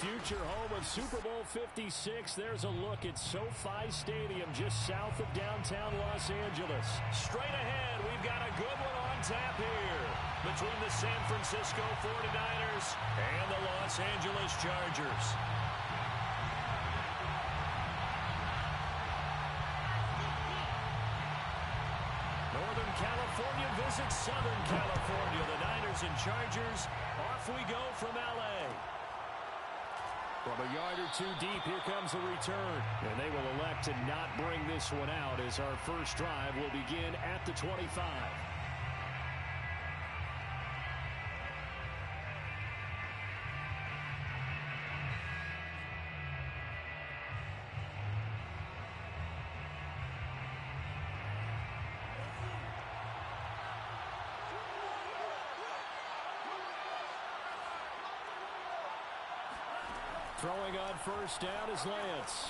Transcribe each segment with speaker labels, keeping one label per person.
Speaker 1: future home of Super Bowl 56. There's a look at SoFi Stadium just south of downtown Los Angeles. Straight ahead, we've got a good one on tap here between the San Francisco 49ers and the Los Angeles Chargers. Northern California visits Southern California. The Niners and Chargers. Off we go from L.A. From a yard or two deep, here comes the return. And they will elect to not bring this one out as our first drive will begin at the 25. Throwing on first down is Lance.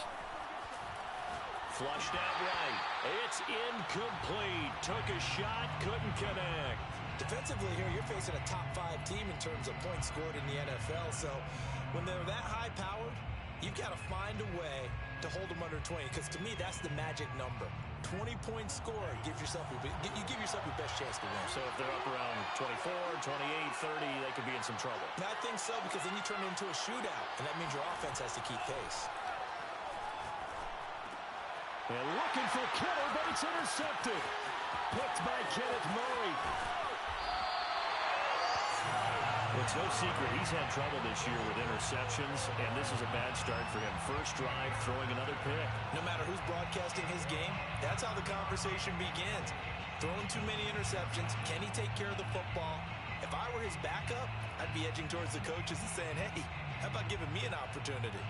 Speaker 1: Flushed out right. It's incomplete. Took a shot, couldn't connect.
Speaker 2: Defensively here, you're facing a top 5 team in terms of points scored in the NFL. So when they're that high-powered, you've got to find a way to hold them under 20. Because to me, that's the magic number. 20-point score, you give yourself your best chance to win.
Speaker 1: So if they're up around 24, 28, 30, they could be in some trouble.
Speaker 2: I think so, because then you turn it into a shootout, and that means your offense has to keep pace.
Speaker 1: And looking for Kittle, but it's intercepted. Picked by Kenneth Murray. It's no secret he's had trouble this year with interceptions, and this is a bad start for him. First drive, throwing another pick.
Speaker 2: No matter who's broadcasting his game, that's how the conversation begins. Throwing too many interceptions. Can he take care of the football? If I were his backup, I'd be edging towards the coaches and saying, hey, how about giving me an opportunity?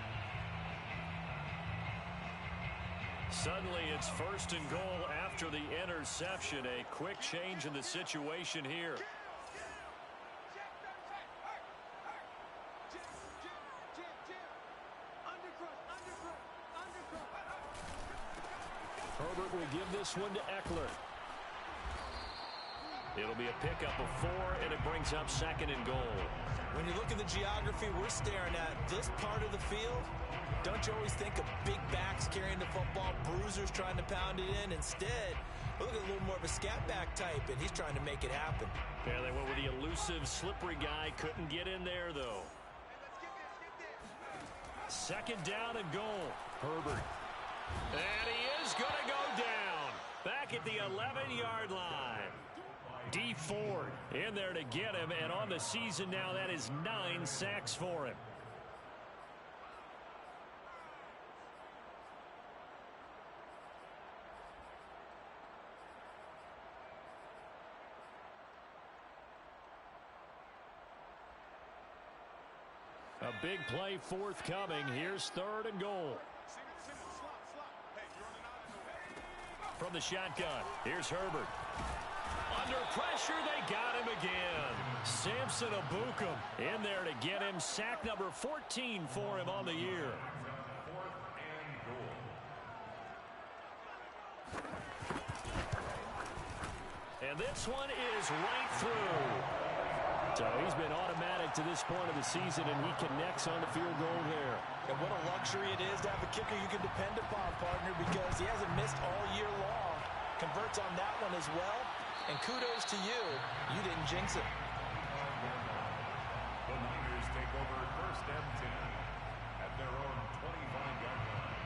Speaker 1: Suddenly it's first and goal after the interception. A quick change in the situation here. Herbert will give this one to Eckler. It'll be a pickup of 4, and it brings up second and goal.
Speaker 2: When you look at the geography we're staring at, this part of the field, don't you always think of big backs carrying the football, bruisers trying to pound it in? Instead, look at a little more of a scat back type, and he's trying to make it happen.
Speaker 1: Yeah, they went with the elusive, slippery guy. Couldn't get in there, though. Second down and goal. Herbert. And he is going to go down. Back at the 11-yard line. D Ford in there to get him. And on the season now, that is 9 sacks for him. A big play forthcoming. Here's third and goal. From the shotgun, here's Herbert. Under pressure, they got him again. Samson Abukum in there to get him. Sack number 14 for him on the year. And this one is right through. So he's been automatic to this point of the season, and he connects on the field goal there.
Speaker 2: And what a luxury it is to have a kicker you can depend upon, partner, because he hasn't missed all year long. Converts on that one as well. And kudos to you. You didn't jinx it.
Speaker 3: The Niners take over first and 10 at their own 25-yard line.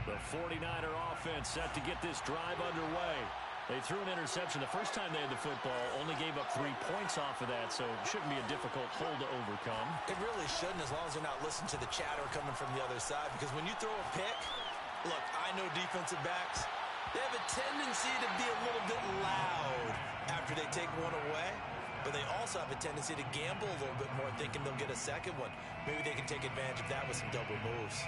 Speaker 1: The 49er offense set to get this drive underway. They threw an interception the first time they had the football, only gave up 3 points off of that, so it shouldn't be a difficult hole to overcome.
Speaker 2: It really shouldn't, as long as they're not listening to the chatter coming from the other side, because when you throw a pick, look, I know defensive backs, they have a tendency to be a little bit loud after they take one away, but they also have a tendency to gamble a little bit more, thinking they'll get a second one. Maybe they can take advantage of that with some double moves.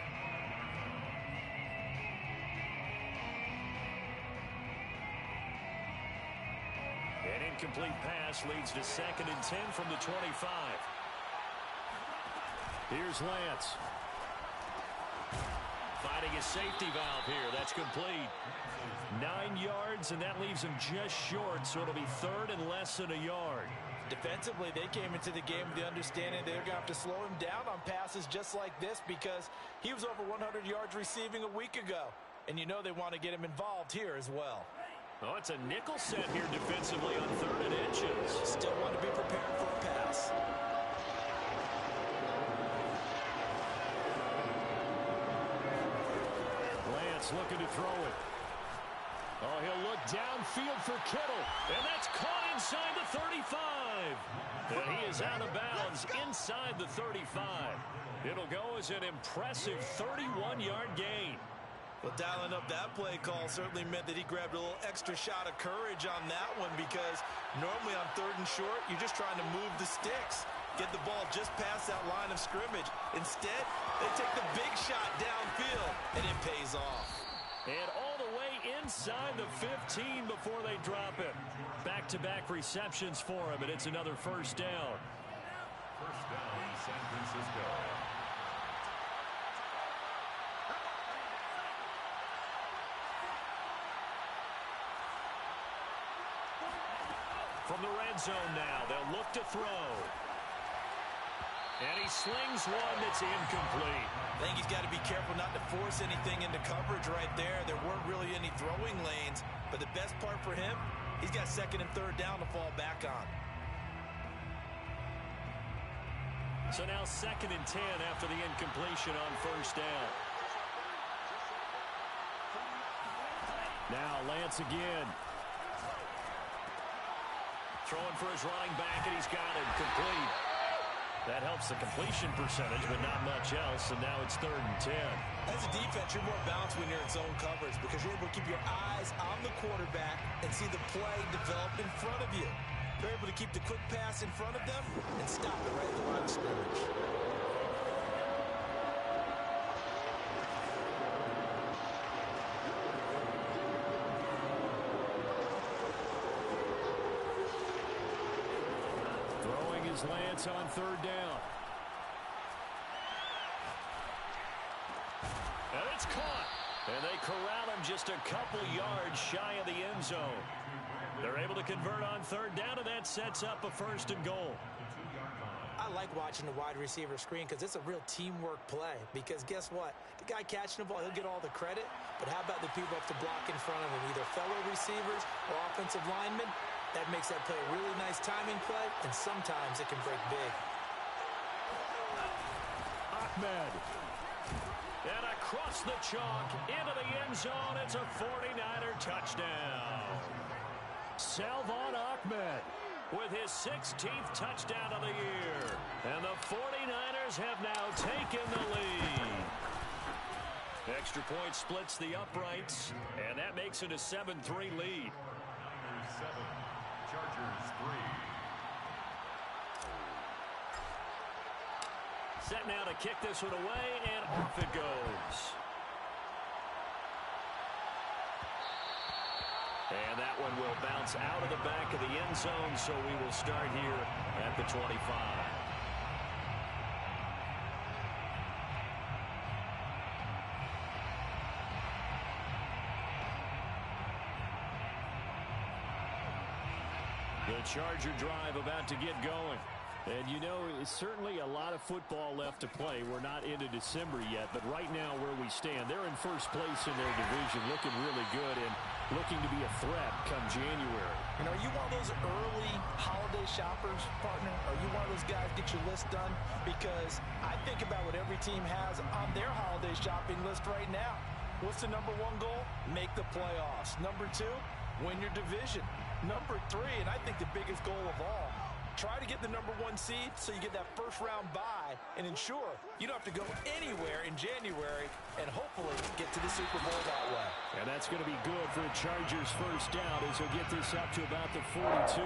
Speaker 1: An incomplete pass leads to second and 10 from the 25. Here's Lance. Finding a safety valve here. That's complete. 9 yards, and that leaves him just short, so it'll be third and less than a yard.
Speaker 2: Defensively, they came into the game with the understanding they're going to have to slow him down on passes just like this because he was over 100 yards receiving a week ago. And you know they want to get him involved here as well.
Speaker 1: Oh, it's a nickel set here defensively on 3rd and inches.
Speaker 2: Still want to be prepared for a pass.
Speaker 1: Lance looking to throw it. Oh, he'll look downfield for Kittle. And that's caught inside the 35. And he is out of bounds inside the 35. It'll go as an impressive 31-yard gain.
Speaker 2: Well, dialing up that play call certainly meant that he grabbed a little extra shot of courage on that one because normally on 3rd and short, you're just trying to move the sticks, get the ball just past that line of scrimmage. Instead, they take the big shot downfield, and it pays off.
Speaker 1: And all the way inside the 15 before they drop him. Back-to-back receptions for him, and it's another first down.
Speaker 3: First down, San Francisco.
Speaker 1: From the red zone now, they'll look to throw. And he slings one that's incomplete.
Speaker 2: I think he's got to be careful not to force anything into coverage right there. There weren't really any throwing lanes, but the best part for him, he's got 2nd and 3rd down to fall back on.
Speaker 1: So now 2nd and 10 after the incompletion on first down. Now Lance again. Throwing for his running back, and he's got it complete. That helps the completion percentage, but not much else, and now it's 3rd and 10.
Speaker 2: As a defense, you're more balanced when you're in zone coverage because you're able to keep your eyes on the quarterback and see the play develop in front of you. They're able to keep the quick pass in front of them and stop it right at the line of scrimmage.
Speaker 1: Lance on 3rd down. And it's caught. And they corral him just a couple yards shy of the end zone. They're able to convert on 3rd down, and that sets up a 1st and goal.
Speaker 2: I like watching the wide receiver screen because it's a real teamwork play. Because guess what? The guy catching the ball, he'll get all the credit. But how about the people up to block in front of him, either fellow receivers or offensive linemen? That makes that play a really nice timing play, and sometimes it can break big.
Speaker 1: Ahmed. And across the chalk, into the end zone, it's a 49er touchdown. Salvon Ahmed with his 16th touchdown of the year. And the 49ers have now taken the lead. Extra point splits the uprights, and that makes it a 7-3 lead.
Speaker 3: 7, Chargers 3.
Speaker 1: Set now to kick this one away, and off it goes. And that one will bounce out of the back of the end zone, so we will start here at the 25. The Charger drive about to get going. And, you know, it's certainly a lot of football left to play. We're not into December yet, but right now where we stand, they're in first place in their division, looking really good and looking to be a threat come January.
Speaker 2: And are you one of those early holiday shoppers, partner? Are you one of those guys get your list done? Because I think about what every team has on their holiday shopping list right now. What's the number one goal? Make the playoffs. Number two, win your division. Number three, and I think the biggest goal of all, try to get the number one seed so you get that first round bye and ensure you don't have to go anywhere in January and hopefully get to the Super Bowl that way.
Speaker 1: And that's going to be good for the Chargers' first down as he'll get this up to about the 42.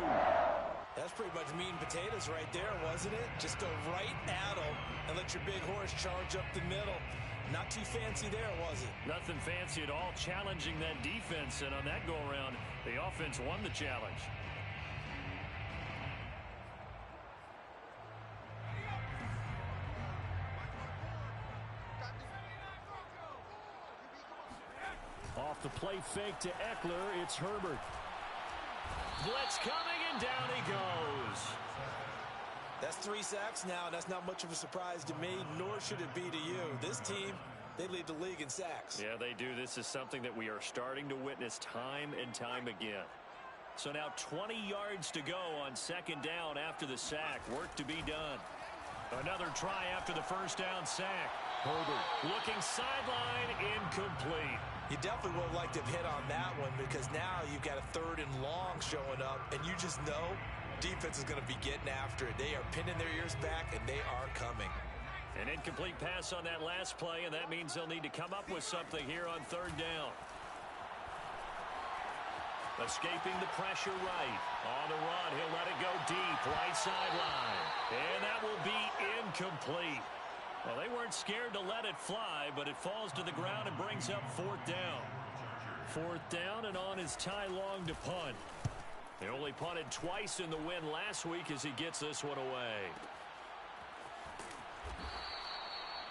Speaker 2: That's pretty much meat and potatoes right there, wasn't it? Just go right at them and let your big horse charge up the middle. Not too fancy there, was it?
Speaker 1: Nothing fancy at all, challenging that defense, and on that go-around, the offense won the challenge. Off the play fake to Eckler, it's Herbert. Blitz coming, and down he goes.
Speaker 2: That's 3 sacks now. That's not much of a surprise to me, nor should it be to you. This team, they lead the league in sacks.
Speaker 1: Yeah, they do. This is something that we are starting to witness time and time again. So now 20 yards to go on second down after the sack. Work to be done. Another try after the first down sack. Herbert looking sideline, incomplete.
Speaker 2: You definitely would have liked to have hit on that one, because now you've got a 3rd and long showing up, and you just know defense is going to be getting after it. They are pinning their ears back, and they are coming.
Speaker 1: An incomplete pass on that last play, and that means they'll need to come up with something here on 3rd down. Escaping the pressure right. On the run, he'll let it go deep, right sideline. And that will be incomplete. Well, they weren't scared to let it fly, but it falls to the ground and brings up 4th down. 4th down, and on is Ty Long to punt. They only punted twice in the win last week as he gets this one away.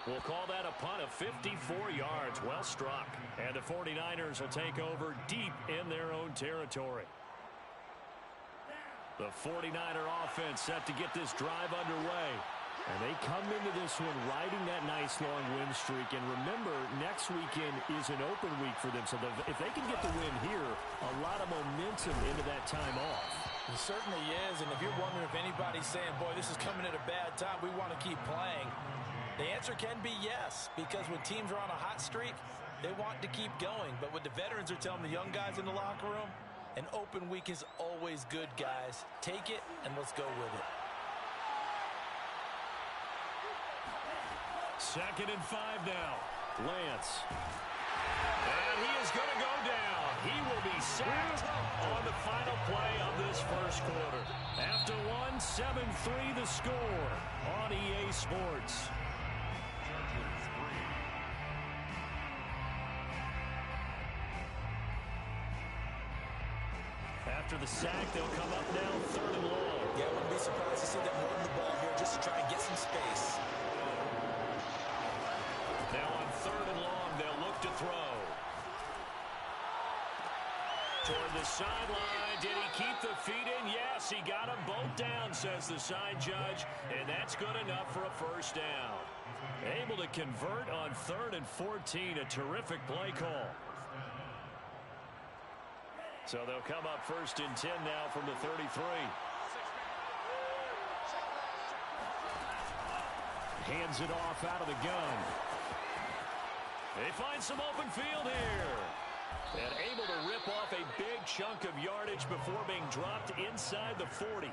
Speaker 1: We'll call that a punt of 54 yards. Well struck. And the 49ers will take over deep in their own territory. The 49er offense set to get this drive underway. And they come into this one riding that nice long win streak. And remember, next weekend is an open week for them. So if they can get the win here, a lot of momentum into that time off.
Speaker 4: It certainly is. And if you're wondering if anybody's saying, boy, this is coming at a bad time, we want to keep playing, the answer can be yes. Because when teams are on a hot streak, they want to keep going. But what the veterans are telling the young guys in the locker room, an open week is always good, guys. Take it, and let's go with it.
Speaker 1: 2nd and 5 now. Lance. And he is going to go down. He will be sacked on the final play of this first quarter. After 7-3 the score on EA Sports. After the sack, they'll come up now 3rd and long.
Speaker 2: Yeah, I wouldn't be surprised to see them run the ball here just to try and get some space.
Speaker 1: Now on 3rd and long, they'll look to throw. Toward the sideline. Did he keep the feet in? Yes, he got them both down, says the side judge. And that's good enough for a first down. Able to convert on 3rd and 14. A terrific play call. So they'll come up 1st and 10 now from the 33. Hands it off out of the gun. They find some open field here. And able to rip off a big chunk of yardage before being dropped inside the 40.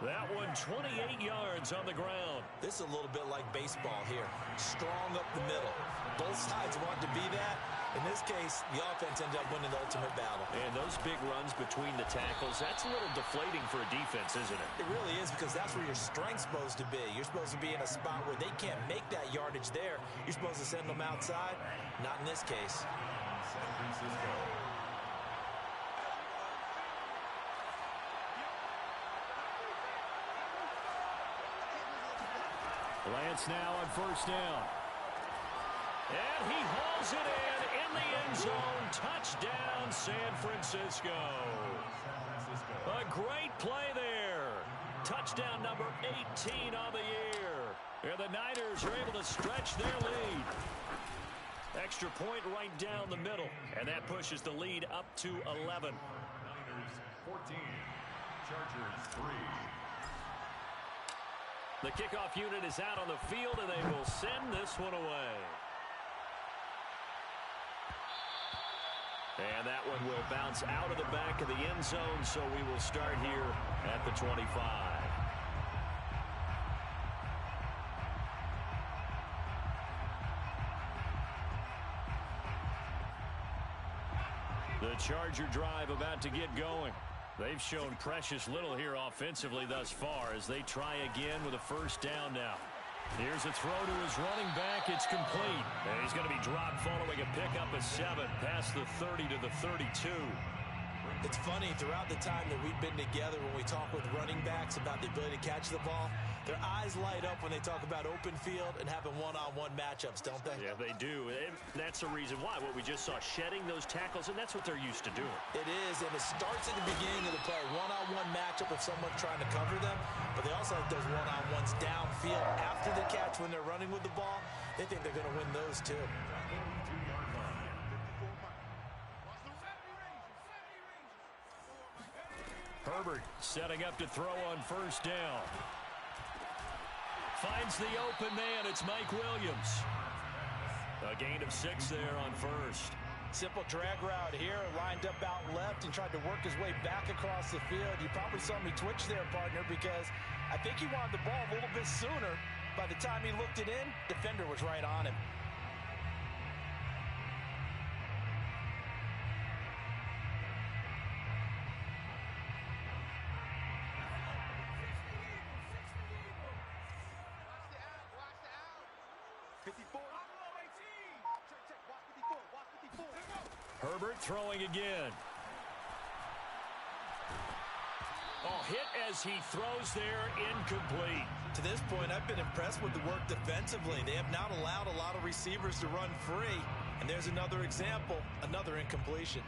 Speaker 1: That one 28 yards on the ground.
Speaker 2: This is a little bit like baseball here. Strong up the middle. Both sides want to be that. In this case, the offense ended up winning the ultimate battle.
Speaker 1: And those big runs between the tackles, that's a little deflating for a defense, isn't it?
Speaker 2: It really is, because that's where your strength's supposed to be. You're supposed to be in a spot where they can't make that yardage there. You're supposed to send them outside. Not in this case.
Speaker 3: San Francisco.
Speaker 1: Lance now on 1st down. And he hauls it in the end zone. Touchdown, San Francisco. A great play there. Touchdown number 18 on the year. And the Niners are able to stretch their lead. Extra point right down the middle. And that pushes the lead up to 11.
Speaker 3: Niners 14. Chargers 3.
Speaker 1: The kickoff unit is out on the field, and they will send this one away. And that one will bounce out of the back of the end zone, so we will start here at the 25. The Charger drive about to get going. They've shown precious little here offensively thus far as they try again with a first down now. Here's a throw to his running back. It's complete. And he's going to be dropped following a pickup of 7 past the 30 to the 32.
Speaker 2: It's funny, throughout the time that we've been together, when we talk with running backs about the ability to catch the ball, their eyes light up when they talk about open field and having one-on-one matchups, don't they?
Speaker 1: Yeah, they do. And that's the reason why. What we just saw, shedding those tackles, and that's what they're used to doing.
Speaker 2: It is, and it starts at the beginning of the play. One-on-one matchup if someone's trying to cover them, but they also have those one-on-ones downfield after the catch when they're running with the ball. They think they're going to win those too.
Speaker 1: Herbert setting up to throw on first down. Finds the open man. It's Mike Williams. A gain of 6 there on first.
Speaker 4: Simple drag route here, lined up out left and tried to work his way back across the field. You probably saw me twitch there, partner, because I think he wanted the ball a little bit sooner. By the time he looked it in, defender was right on him.
Speaker 1: Herbert throwing again. Oh, hit as he throws there, incomplete.
Speaker 2: To this point, I've been impressed with the work defensively. They have not allowed a lot of receivers to run free. And there's another example, another incompletion.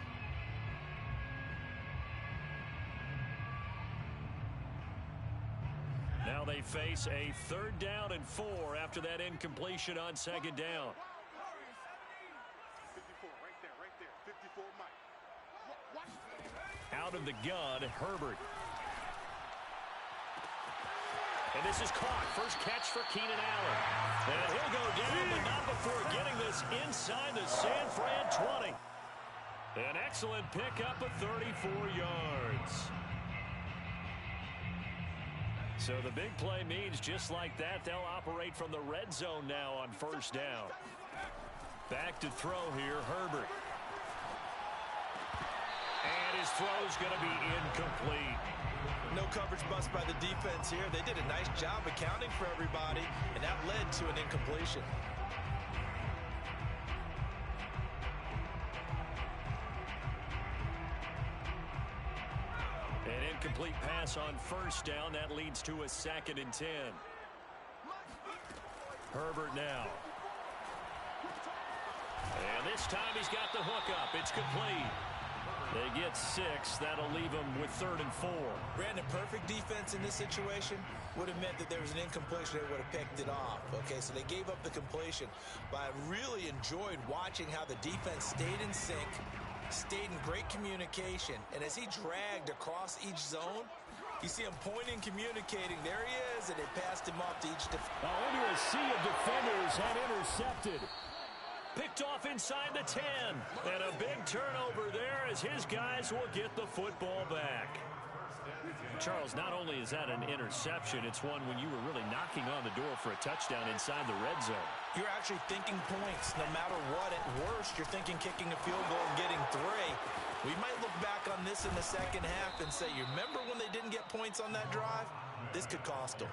Speaker 1: Now they face a 3rd down and 4 after that incompletion on 2nd down. Out of the gun, Herbert. And this is caught. First catch for Keenan Allen. And he'll go down, but not before getting this inside the San Fran 20. An excellent pickup of 34 yards. So the big play means just like that, they'll operate from the red zone now on first down. Back to throw here, Herbert. And his throw's going to be incomplete.
Speaker 2: No coverage bust by the defense here. They did a nice job accounting for everybody, and that led to an incompletion.
Speaker 1: An incomplete pass on first down. That leads to a 2nd and 10. Herbert now. And this time he's got the hook up. It's complete. They get 6. That'll leave them with 3rd and 4.
Speaker 2: Brandon, perfect defense in this situation would have meant that there was an incompletion. They would have picked it off. Okay, so they gave up the completion. But I really enjoyed watching how the defense stayed in sync, stayed in great communication. And as he dragged across each zone, you see him pointing, communicating. There he is, and they passed him off to each defender.
Speaker 1: Into a sea of defenders and intercepted. Picked off inside the 10. And a big turnover there as his guys will get the football back. Charles, not only is that an interception, it's one when you were really knocking on the door for a touchdown inside the red zone.
Speaker 2: You're actually thinking points no matter what. At worst, you're thinking kicking a field goal and getting 3. We might look back on this in the second half and say, you remember when they didn't get points on that drive? This could cost them.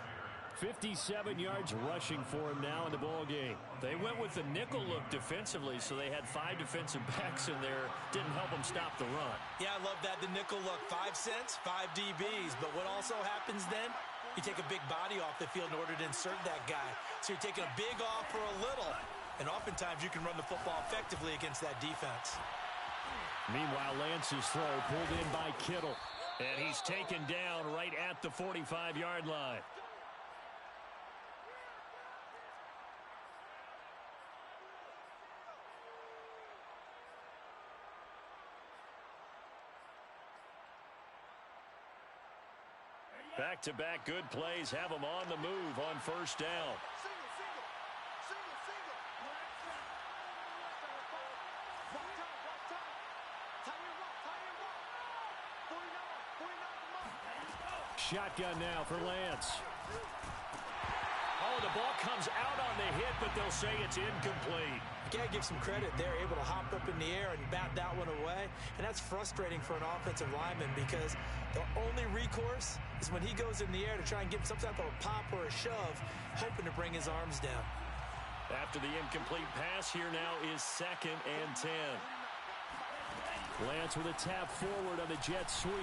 Speaker 1: 57 yards rushing for him now in the ball game. They went with the nickel look defensively, so they had 5 defensive backs in there. Didn't help them stop the run.
Speaker 2: Yeah, I love that, the nickel look. 5 cents, 5 DBs. But what also happens then, you take a big body off the field in order to insert that guy. So you're taking a big off for a little. And oftentimes you can run the football effectively against that defense.
Speaker 1: Meanwhile, Lance's throw pulled in by Kittle. And he's taken down right at the 45-yard line. Back-to-back good plays have them on the move on first down. Shotgun now for Lance. Oh, the ball comes out on the hit, but they'll say it's incomplete.
Speaker 2: You gotta give some credit. They're able to hop up in the air and bat that one away. And that's frustrating for an offensive lineman because the only recourse is when he goes in the air to try and give some type of a pop or a shove, hoping to bring his arms down.
Speaker 1: After the incomplete pass, here now is 2nd and 10. Lance with a tap forward on the jet sweep.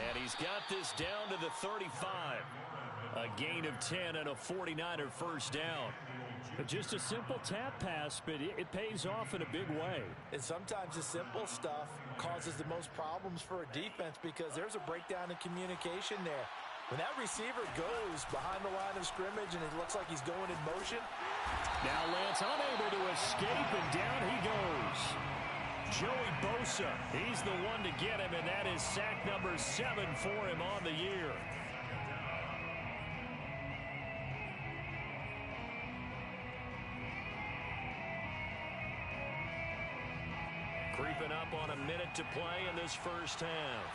Speaker 1: And he's got this down to the 35. A gain of 10 and a 49er first down. Just a simple tap pass, but it pays off in a big way.
Speaker 4: And sometimes the simple stuff causes the most problems for a defense because there's a breakdown in communication there. When that receiver goes behind the line of scrimmage and it looks like he's going in motion.
Speaker 1: Now Lance unable to escape, and down he goes. Joey Bosa, he's the one to get him, and that is sack number 7 for him on the year. Creeping up on a minute to play in this first half.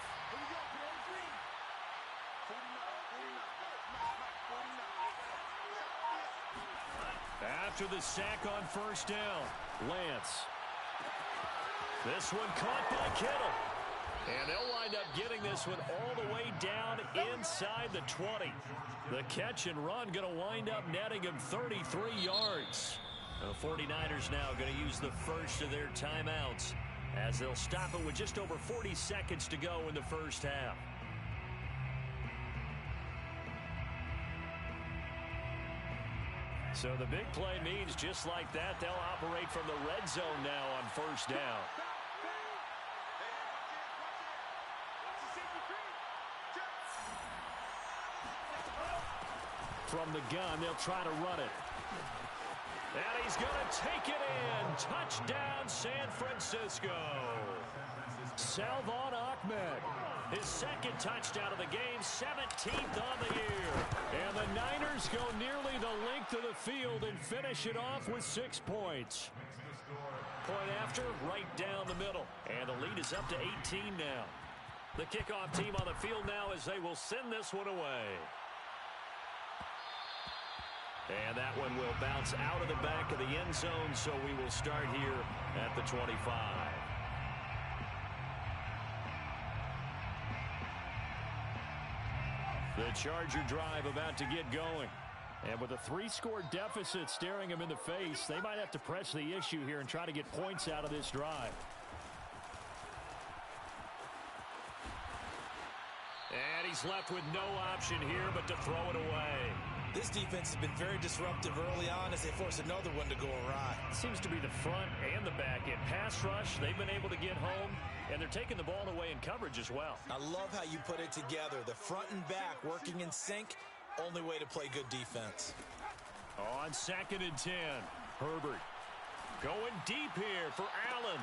Speaker 1: After the sack on first down, Lance. This one caught by Kittle. And they'll wind up getting this one all the way down inside the 20. The catch and run going to wind up netting him 33 yards. The 49ers now going to use the first of their timeouts as they'll stop it with just over 40 seconds to go in the first half. So the big play means just like that, they'll operate from the red zone now on first down. From the gun, they'll try to run it. And he's going to take it in. Touchdown, San Francisco. Salvon Ahmed. His second touchdown of the game, 17th on the year. And the Niners go nearly the length of the field and finish it off with 6 points. Point after, right down the middle. And the lead is up to 18 now. The kickoff team on the field now as they will send this one away. And that one will bounce out of the back of the end zone, so we will start here at the 25. The Charger drive about to get going. And with a 3-score deficit staring them in the face, they might have to press the issue here and try to get points out of this drive. And he's left with no option here but to throw it away.
Speaker 2: This defense has been very disruptive early on as they force another one to go awry.
Speaker 1: Seems to be the front and the back end. Pass rush, they've been able to get home, and they're taking the ball away in coverage as well.
Speaker 2: I love how you put it together. The front and back working in sync, only way to play good defense.
Speaker 1: On 2nd and 10, Herbert going deep here for Allen.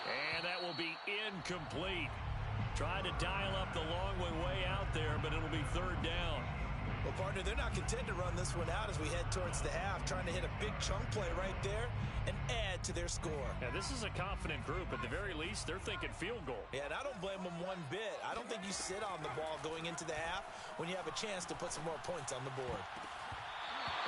Speaker 1: And that will be incomplete. Trying to dial up the long way out there, but it'll be 3rd down.
Speaker 2: Well, partner, they're not content to run this one out as we head towards the half, trying to hit a big chunk play right there and add to their score.
Speaker 1: Yeah, this is a confident group. At the very least, they're thinking field goal.
Speaker 2: Yeah, and I don't blame them one bit. I don't think you sit on the ball going into the half when you have a chance to put some more points on the board.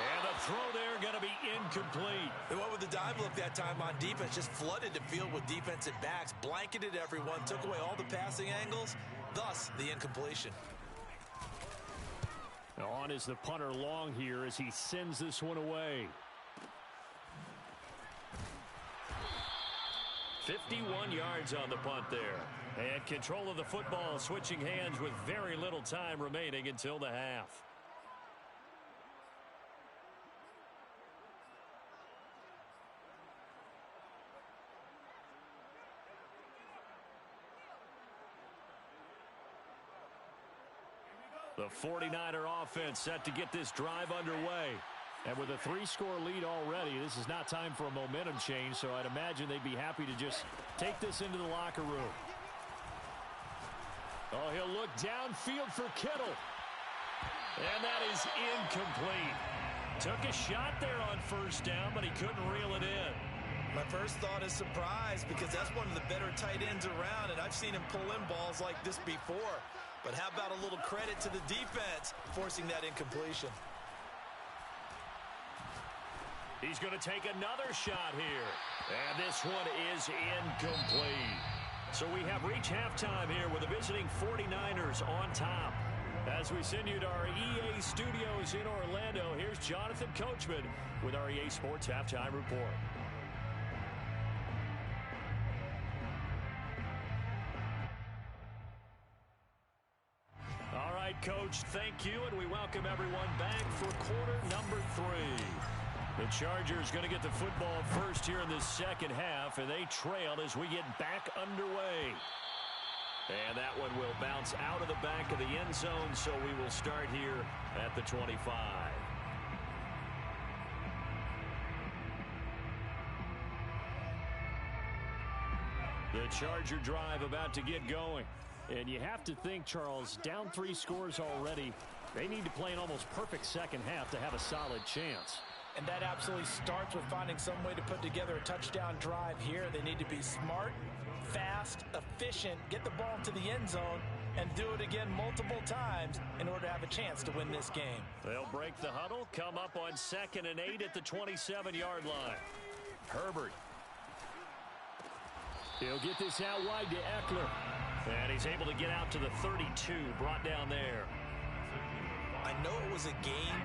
Speaker 1: And the throw there going to be incomplete.
Speaker 2: They went with the dive look that time on defense, just flooded the field with defensive backs, blanketed everyone, took away all the passing angles, thus the incompletion.
Speaker 1: On is the punter long here as he sends this one away. 51 yards on the punt there. And control of the football switching hands with very little time remaining until the half. The 49er offense set to get this drive underway. And with a 3-score lead already, this is not time for a momentum change, so I'd imagine they'd be happy to just take this into the locker room. Oh, he'll look downfield for Kittle. And that is incomplete. Took a shot there on first down, but he couldn't reel it in.
Speaker 2: My first thought is surprise because that's one of the better tight ends around, and I've seen him pull in balls like this before. But how about a little credit to the defense forcing that incompletion?
Speaker 1: He's going to take another shot here. And this one is incomplete. So we have reached halftime here with the visiting 49ers on top. As we send you to our EA studios in Orlando, here's Jonathan Coachman with our EA Sports Halftime Report. right, Coach, thank you, and we welcome everyone back for quarter number 3. The Chargers going to get the football first here in the second half, and they trail as we get back underway. And that one will bounce out of the back of the end zone, so we will start here at the 25. The Charger drive about to get going. And you have to think, Charles, down 3 scores already. They need to play an almost perfect second half to have a solid chance.
Speaker 4: And that absolutely starts with finding some way to put together a touchdown drive here. They need to be smart, fast, efficient, get the ball to the end zone, and do it again multiple times in order to have a chance to win this game.
Speaker 1: They'll break the huddle, come up on 2nd and 8 at the 27-yard line. Herbert. He'll get this out wide to Eckler. And he's able to get out to the 32, brought down there.
Speaker 2: I know it was a game,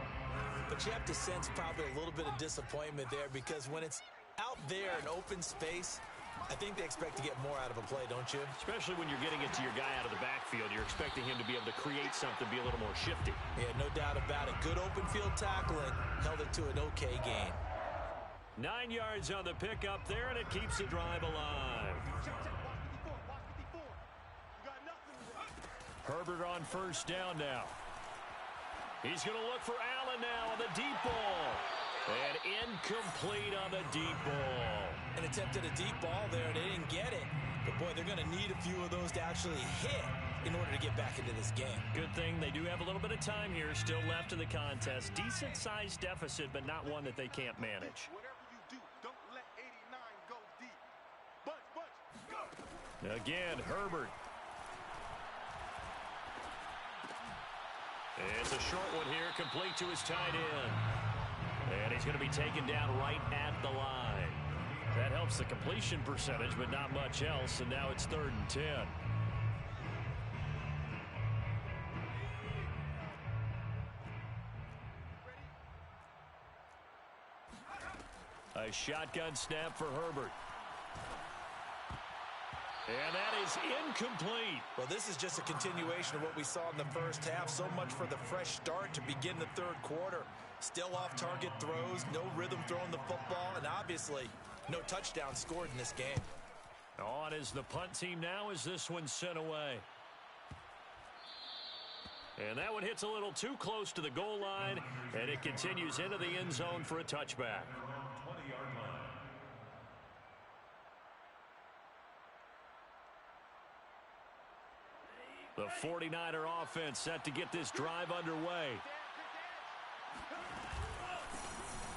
Speaker 2: but you have to sense probably a little bit of disappointment there because when it's out there in open space, I think they expect to get more out of a play, don't you?
Speaker 1: Especially when you're getting it to your guy out of the backfield. You're expecting him to be able to create something, be a little more shifty.
Speaker 2: Yeah, no doubt about it. Good open field tackling held it to an okay gain.
Speaker 1: 9 yards on the pickup there, and it keeps the drive alive. Herbert on first down now. He's going to look for Allen now on the deep ball. And incomplete on the deep ball.
Speaker 2: An attempt at a deep ball there, and they didn't get it. But, boy, they're going to need a few of those to actually hit in order to get back into this game.
Speaker 1: Good thing they do have a little bit of time here still left in the contest. Decent-sized deficit, but not one that they can't manage.
Speaker 3: Whatever you do, don't let 89 go deep. Bunch, go.
Speaker 1: Again, Herbert. It's a short one here, complete to his tight end. And he's going to be taken down right at the line. That helps the completion percentage, but not much else, and now it's 3rd and 10. A shotgun snap for Herbert. And that is incomplete.
Speaker 2: Well, this is just a continuation of what we saw in the first half. So much for the fresh start to begin the 3rd quarter. Still off-target throws, no rhythm throwing the football, and obviously no touchdown scored in this game.
Speaker 1: On is the punt team now as this one's sent away. And that one hits a little too close to the goal line, and it continues into the end zone for a touchback.
Speaker 3: 20-yard line.
Speaker 1: The 49er offense set to get this drive underway.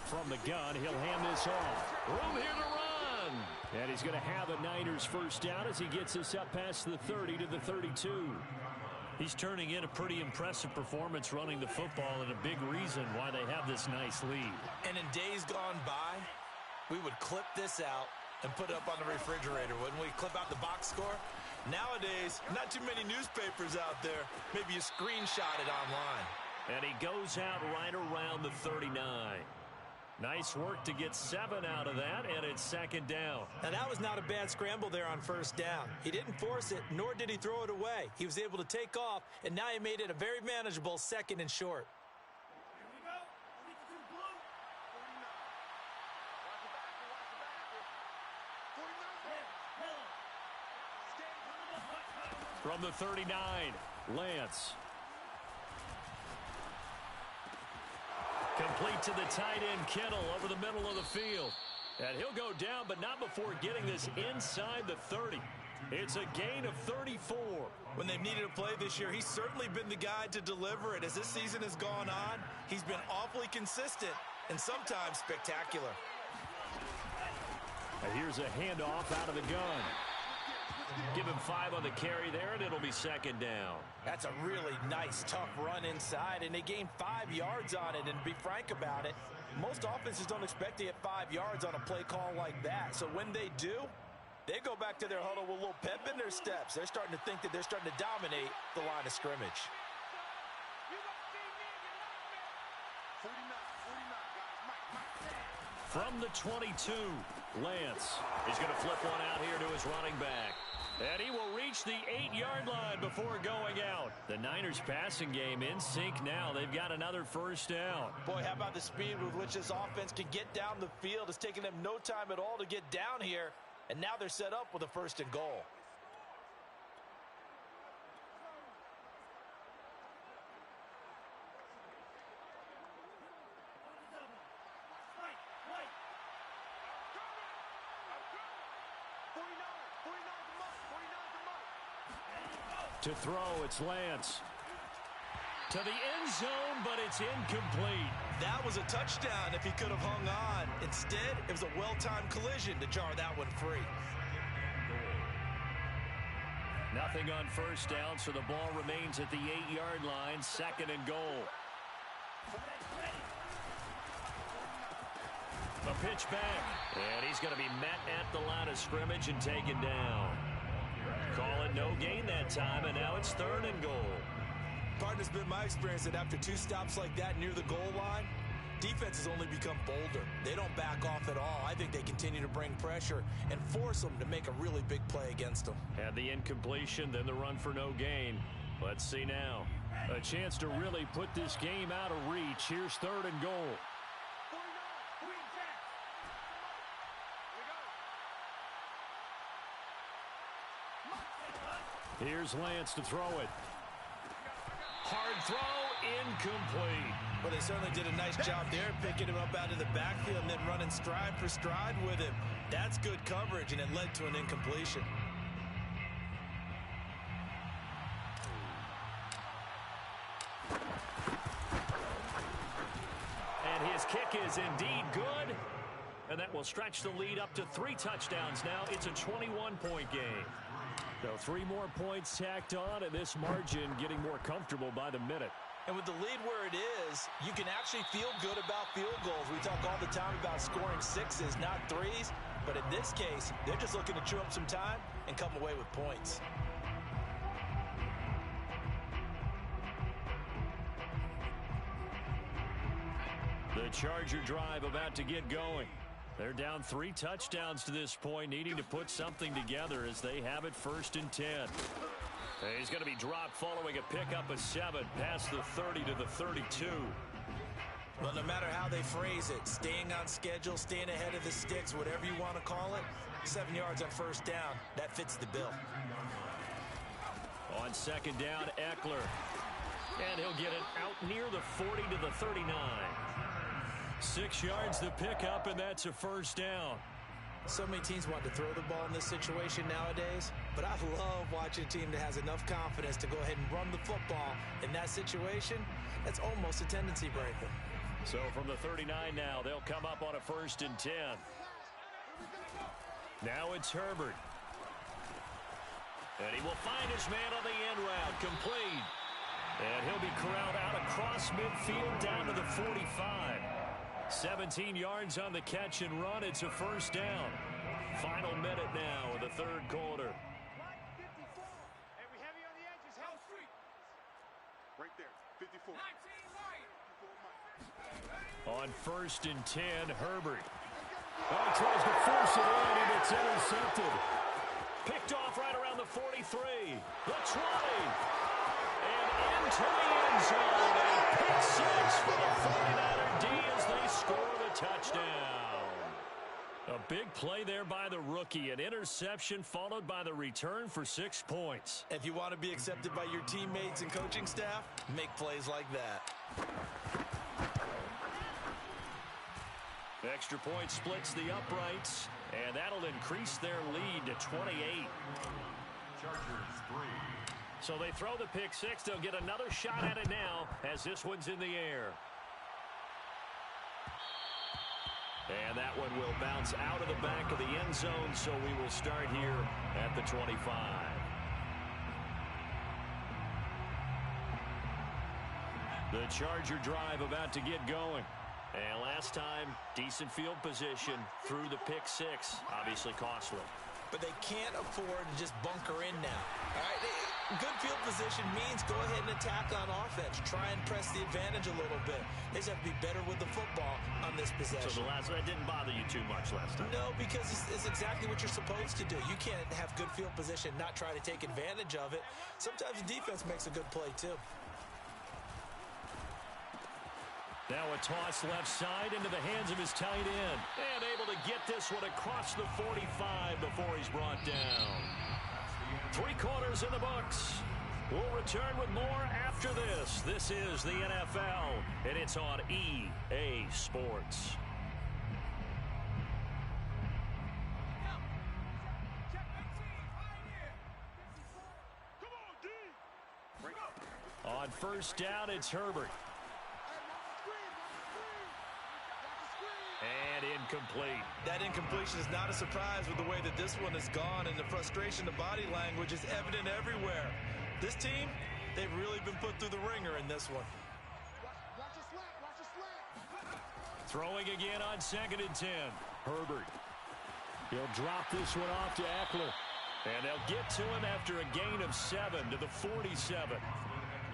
Speaker 1: From the gun, he'll hand this off. Room here to run. And he's going to have a Niners first down as he gets this up past the 30 to the 32. He's turning in a pretty impressive performance running the football, and a big reason why they have this nice lead.
Speaker 2: And in days gone by, we would clip this out and put it up on the refrigerator, wouldn't we? Clip out the box score. Nowadays, not too many newspapers out there. Maybe you screenshot it online.
Speaker 1: And he goes out right around the 39. Nice work to get 7 out of that, and it's 2nd down.
Speaker 2: Now, that was not a bad scramble there on first down. He didn't force it, nor did he throw it away. He was able to take off, and now he made it a very manageable 2nd and short.
Speaker 1: From the 39, Lance. Complete to the tight end, Kittle, over the middle of the field. And he'll go down, but not before getting this inside the 30. It's a gain of 34.
Speaker 2: When they've needed a play this year, he's certainly been the guy to deliver it. As this season has gone on, he's been awfully consistent and sometimes spectacular.
Speaker 1: And here's a handoff out of the gun. Give him 5 on the carry there, and it'll be 2nd down.
Speaker 4: That's a really nice, tough run inside, and they gained 5 yards on it. And to be frank about it, most offenses don't expect to get 5 yards on a play call like that. So when they do, they go back to their huddle with a little pep in their steps. They're starting to think that they're starting to dominate the line of scrimmage.
Speaker 1: From the 22, Lance is going to flip one out here to his running back. And he will reach the 8-yard line before going out. The Niners passing game in sync now. They've got another first down.
Speaker 4: Boy, how about the speed with which this offense can get down the field? It's taken them no time at all to get down here. And now they're set up with a 1st and goal.
Speaker 1: To throw, it's Lance. To the end zone, but it's incomplete.
Speaker 4: That was a touchdown if he could have hung on. Instead, it was a well-timed collision to jar that one free.
Speaker 1: Nothing on first down, so the ball remains at the 8-yard line, 2nd and goal. A pitch back, and he's going to be met at the line of scrimmage and taken down. Call it no gain that time, and now it's 3rd and goal.
Speaker 2: Partner's been my experience that after 2 stops like that near the goal line, defenses only become bolder. They don't back off at all. I think they continue to bring pressure and force them to make a really big play against them.
Speaker 1: And the incompletion, then the run for no gain. Let's see now. A chance to really put this game out of reach. Here's 3rd and goal. Here's Lance to throw it. Hard throw, incomplete.
Speaker 4: Well, they certainly did a nice job there, picking him up out of the backfield and then running stride for stride with him. That's good coverage, and it led to an incompletion.
Speaker 1: And his kick is indeed good. And that will stretch the lead up to 3 touchdowns now. It's a 21-point game. So 3 more points tacked on, and this margin getting more comfortable by the minute.
Speaker 4: And with the lead where it is, you can actually feel good about field goals. We talk all the time about scoring 6s, not 3s. But in this case, they're just looking to chew up some time and come away with points.
Speaker 1: The Charger drive about to get going. They're down 3 touchdowns to this point, needing to put something together as they have it 1st and 10. He's going to be dropped following a pickup of 7 past the 30 to the 32.
Speaker 2: Well, no matter how they phrase it, staying on schedule, staying ahead of the sticks, whatever you want to call it, 7 yards on 1st down, that fits the bill.
Speaker 1: On 2nd down, Eckler. And he'll get it out near the 40 to the 39. 6 yards the pickup, and that's a 1st down.
Speaker 2: So many teams want to throw the ball in this situation nowadays, but I love watching a team that has enough confidence to go ahead and run the football. In that situation, that's almost a tendency breaker.
Speaker 1: So from the 39 now, they'll come up on a 1st and 10. Now it's Herbert. And he will find his man on the end route, complete. And he'll be corralled out across midfield down to the 45. 17 yards on the catch and run. It's a 1st down. Final minute now in the 3rd quarter.
Speaker 3: Right there, 54.
Speaker 1: On 1st and 10, Herbert. Oh, he tries to force it in, and it's intercepted. Picked off right around the 43. The 20. And into the end zone. And pick 6 for the 49er D as they score the touchdown. A big play there by the rookie. An interception followed by the return for 6 points.
Speaker 2: If you want to be accepted by your teammates and coaching staff, make plays like that.
Speaker 1: Extra point splits the uprights, and that'll increase their lead to 28.
Speaker 3: Chargers 3.
Speaker 1: So they throw the pick 6. They'll get another shot at it now as this one's in the air. And that one will bounce out of the back of the end zone, so we will start here at the 25. The Charger drive about to get going. And last time, decent field position through the pick 6. Obviously costly.
Speaker 2: but they can't afford to just bunker in now. All right, good field position means go ahead and attack on offense. Try and press the advantage a little bit. They just have to be better with the football on this possession.
Speaker 1: So that didn't bother you too much last time?
Speaker 2: No, because it's exactly what you're supposed to do. You can't have good field position and not try to take advantage of it. Sometimes the defense makes a good play, too.
Speaker 1: Now a toss left side into the hands of his tight end. And able to get this one across the 45 before he's brought down. 3 quarters in the books. We'll return with more after this. This is the NFL, and it's on EA Sports. On first down, it's Herbert. And incomplete.
Speaker 2: That incompletion is not a surprise with the way that this one has gone, and the frustration, the body language is evident everywhere. This team, they've really been put through the ringer in this one.
Speaker 1: Throwing again on 2nd and 10. Herbert. He'll drop this one off to Eckler. And they'll get to him after a gain of 7 to the 47.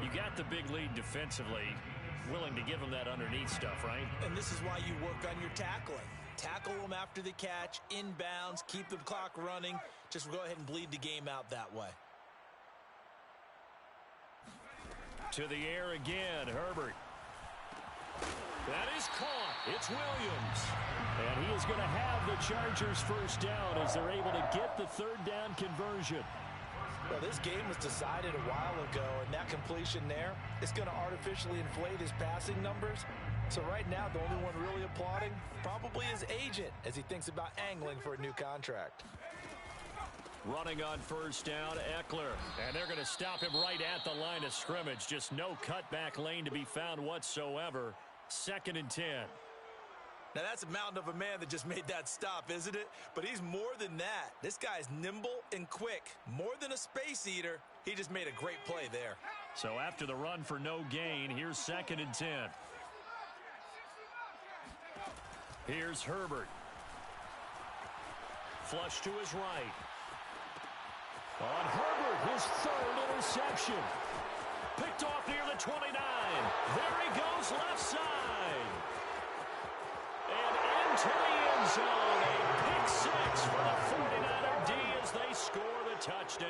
Speaker 1: You got the big lead defensively. Willing to give him that underneath stuff, right?
Speaker 2: And this is why you work on your tackling. Tackle them after the catch, inbounds, keep the clock running. Just go ahead and bleed the game out that way.
Speaker 1: To the air again, Herbert. That is caught. It's Williams. And he is going to have the Chargers first down as they're able to get the 3rd down conversion.
Speaker 4: Well, this game was decided a while ago, and that completion there is going to artificially inflate his passing numbers. So right now, the only one really applauding probably his agent as he thinks about angling for a new contract.
Speaker 1: Running on first down, Eckler. And they're going to stop him right at the line of scrimmage. Just no cutback lane to be found whatsoever. 2nd and 10.
Speaker 2: Now, that's a mountain of a man that just made that stop, isn't it? But he's more than that. This guy's nimble and quick. More than a space eater. He just made a great play there.
Speaker 1: So after the run for no gain, here's 2nd and 10. Here's Herbert. Flush to his right. On Herbert, his 3rd interception. Picked off near the 29. There he goes, left side. And into the end zone. A pick 6 for the 49er D as they score the touchdown.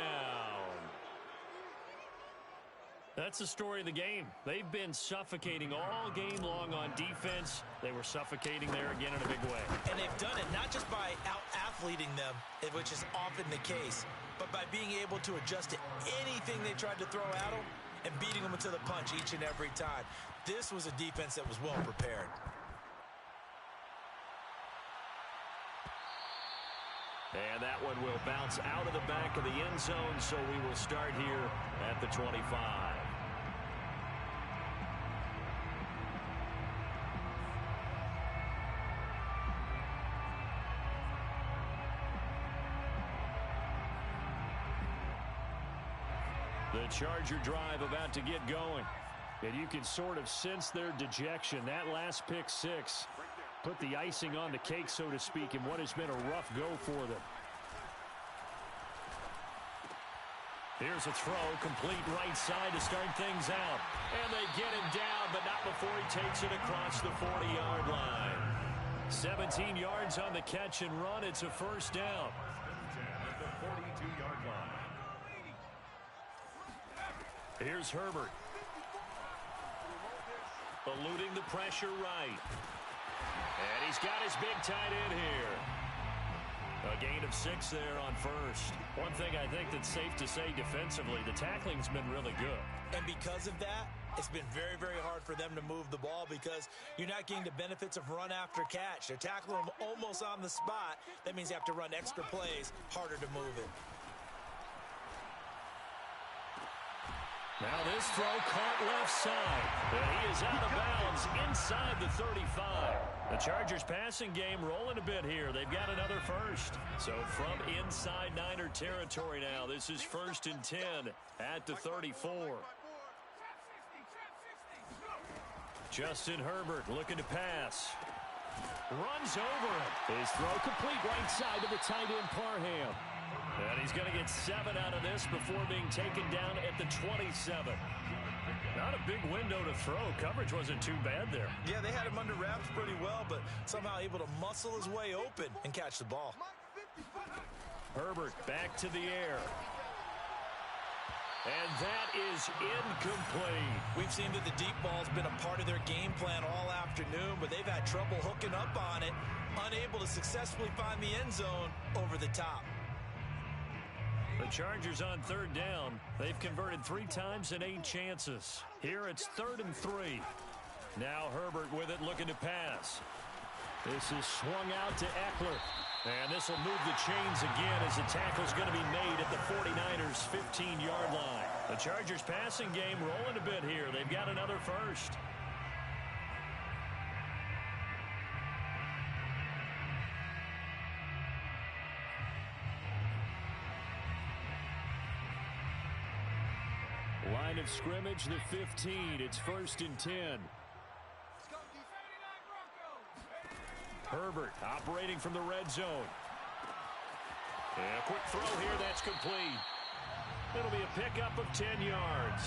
Speaker 1: That's the story of the game. They've been suffocating all game long on defense. They were suffocating there again in a big way.
Speaker 2: And they've done it not just by out-athleting them, which is often the case, but by being able to adjust to anything they tried to throw at them and beating them into the punch each and every time. This was a defense that was well prepared.
Speaker 1: And that one will bounce out of the back of the end zone, so we will start here at the 25. The Charger drive about to get going. And you can sort of sense their dejection. That last pick 6 put the icing on the cake, so to speak, in what has been a rough go for them. Here's a throw, complete right side to start things out. And they get him down, but not before he takes it across the 40-yard line. 17 yards on the catch and run. It's a first down.
Speaker 3: At the 42-yard line.
Speaker 1: Here's Herbert. Eluding the pressure right. And he's got his big tight end here. A gain of 6 there on first. One thing I think that's safe to say defensively, the tackling's been really good.
Speaker 2: And because of that, it's been very, very hard for them to move the ball because you're not getting the benefits of run after catch. They're tackling them almost on the spot. That means you have to run extra plays, harder to move it.
Speaker 1: Now this throw caught left side. And he is out of bounds inside the 35. The Chargers passing game rolling a bit here. They've got another first. So from inside Niner territory now, this is 1st and 10 at the 34. Justin Herbert looking to pass. Runs over him. His throw complete right side to the tight end Parham. And he's going to get 7 out of this before being taken down at the 27. Not a big window to throw. Coverage wasn't too bad there.
Speaker 4: Yeah, they had him under wraps pretty well, but somehow able to muscle his way open and catch the ball.
Speaker 1: Herbert back to the air. And that is incomplete.
Speaker 4: We've seen that the deep ball's been a part of their game plan all afternoon, but they've had trouble hooking up on it, unable to successfully find the end zone over the top.
Speaker 1: The Chargers on 3rd down. They've converted 3 times in 8 chances. Here it's 3rd and 3. Now Herbert with it, looking to pass. This is swung out to Eckler. And this will move the chains again as the tackle's going to be made at the 49ers' 15-yard line. The Chargers passing game rolling a bit here. They've got another first. Line of scrimmage, the 15. It's 1st and 10. Herbert operating from the red zone. And a quick throw here, that's complete. It'll be a pickup of 10 yards.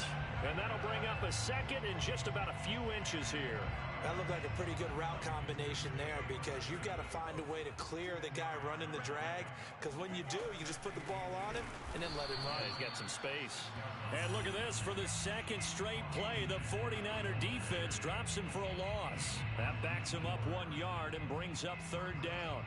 Speaker 1: And that'll bring up a 2nd and just about a few inches here.
Speaker 4: That looked like a pretty good route combination there because you've got to find a way to clear the guy running the drag, because when you do, you just put the ball on him and then let him run.
Speaker 1: He's got some space. And look at this. For the 2nd straight play, the 49er defense drops him for a loss. That backs him up 1 yard and brings up 3rd down.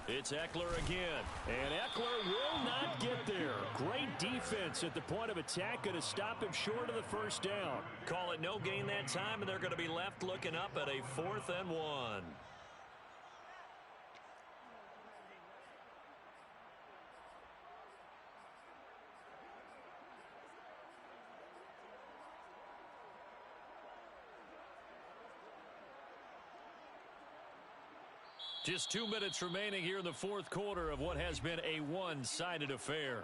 Speaker 1: It's Eckler again, and Eckler will not get there. Great defense at the point of attack, going to stop him short of the 1st down. Call it no gain that time, and they're going to be left looking up at a 4th and 1. Just 2 minutes remaining here in the 4th quarter of what has been a one-sided affair.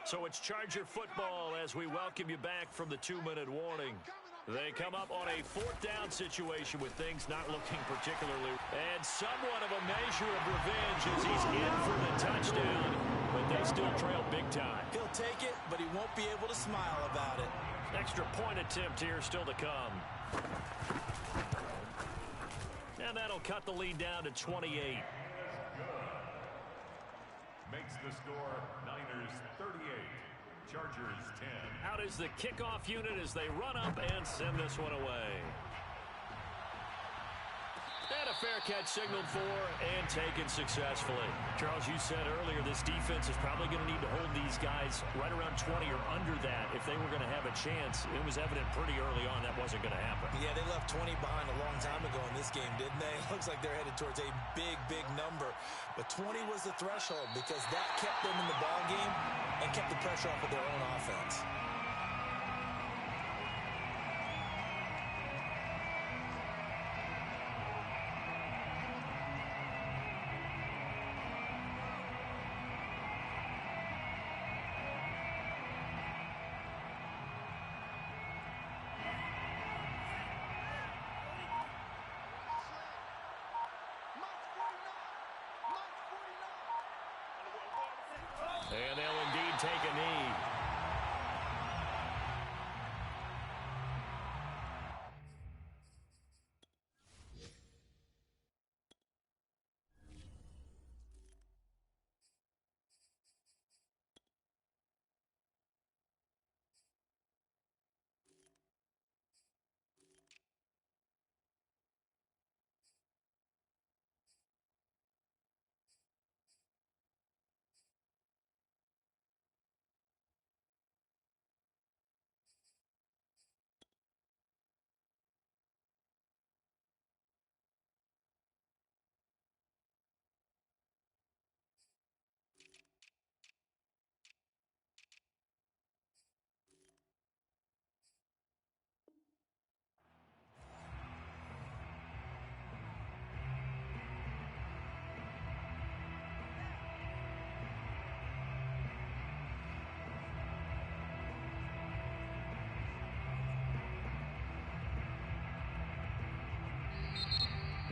Speaker 1: So it's Charger football as we welcome you back from the 2-minute warning. They come up on a 4th down situation with things not looking particularly. And somewhat of a measure of revenge as he's in for the touchdown, but they still trail big time.
Speaker 4: He'll take it, but he won't be able to smile about it.
Speaker 1: Extra point attempt here still to come. And that'll cut the lead down to 28.
Speaker 3: Makes the score Niners 38. Chargers 10.
Speaker 1: Out is the kickoff unit as they run up and send this one away. And a fair catch signaled for and taken successfully. Charles, you said earlier this defense is probably going to need to hold these guys right around 20 or under that if they were going to have a chance. It was evident pretty early on that wasn't going to happen.
Speaker 4: Yeah, they left 20 behind a long time ago in this game, didn't they? It looks like they're headed towards a big, big number. But 20 was the threshold because that kept them in the ball game and kept the pressure off of their own offense.
Speaker 1: And they'll indeed take a knee.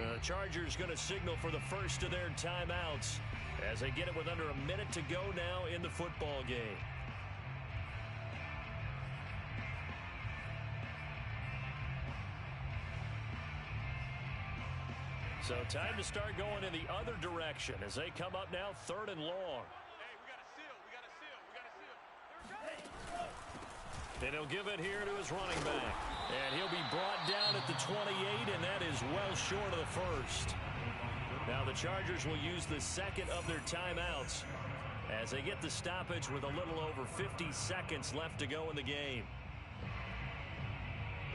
Speaker 1: The Chargers going to signal for the first of their timeouts as they get it with under a minute to go now in the football game. So time to start going in the other direction as they come up now 3rd and long.
Speaker 3: Hey, we got a seal. We got a seal. We got a seal.
Speaker 1: And he'll give it here to his running back. And he'll be brought down at the 28, and that is well short of the first. Now the Chargers will use the second of their timeouts as they get the stoppage with a little over 50 seconds left to go in the game.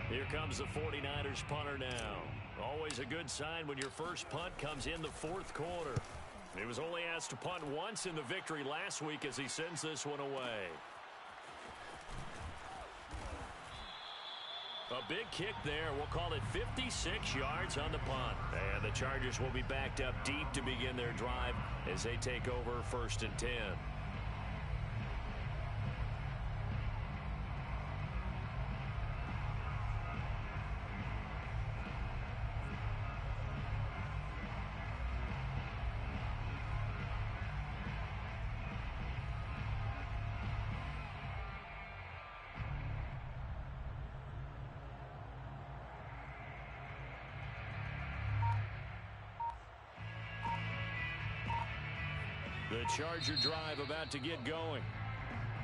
Speaker 1: Here comes the 49ers punter now. Always a good sign when your first punt comes in the 4th quarter. He was only asked to punt once in the victory last week as he sends this one away. A big kick there. We'll call it 56 yards on the punt. And the Chargers will be backed up deep to begin their drive as they take over 1st and 10. The Charger drive about to get going.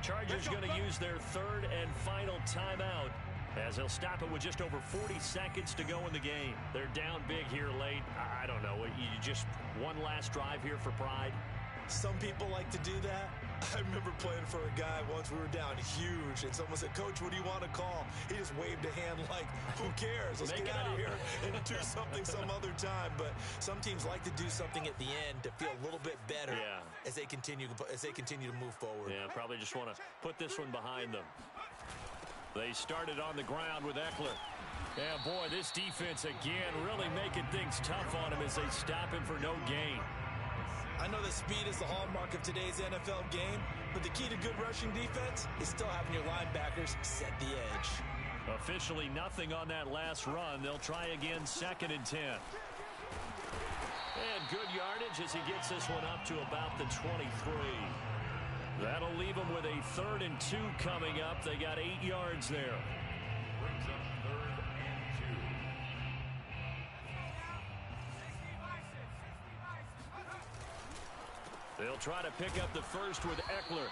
Speaker 1: Chargers going to use their 3rd and final timeout as they'll stop it with just over 40 seconds to go in the game. They're down big here late. I don't know. You just one last drive here for pride.
Speaker 2: Some people like to do that. I remember playing for a guy once. We were down huge, and someone said, "Coach, what do you want to call?" He just waved a hand like, who cares? Let's get out of here and do something some other time. But some teams like to do something at the end to feel a little bit better as they continue to move forward.
Speaker 1: Yeah, probably just want to put this one behind them. They started on the ground with Eckler. Yeah, boy, this defense again really making things tough on him as they stop him for no gain.
Speaker 2: I know that speed is the hallmark of today's NFL game, but the key to good rushing defense is still having your linebackers set the edge.
Speaker 1: Officially nothing on that last run. They'll try again 2nd and 10. And good yardage as he gets this one up to about the 23. That'll leave them with a 3rd and 2 coming up. They got 8 yards there.
Speaker 3: Brings up 3rd and 2.
Speaker 1: They'll try to pick up the first with Eckler.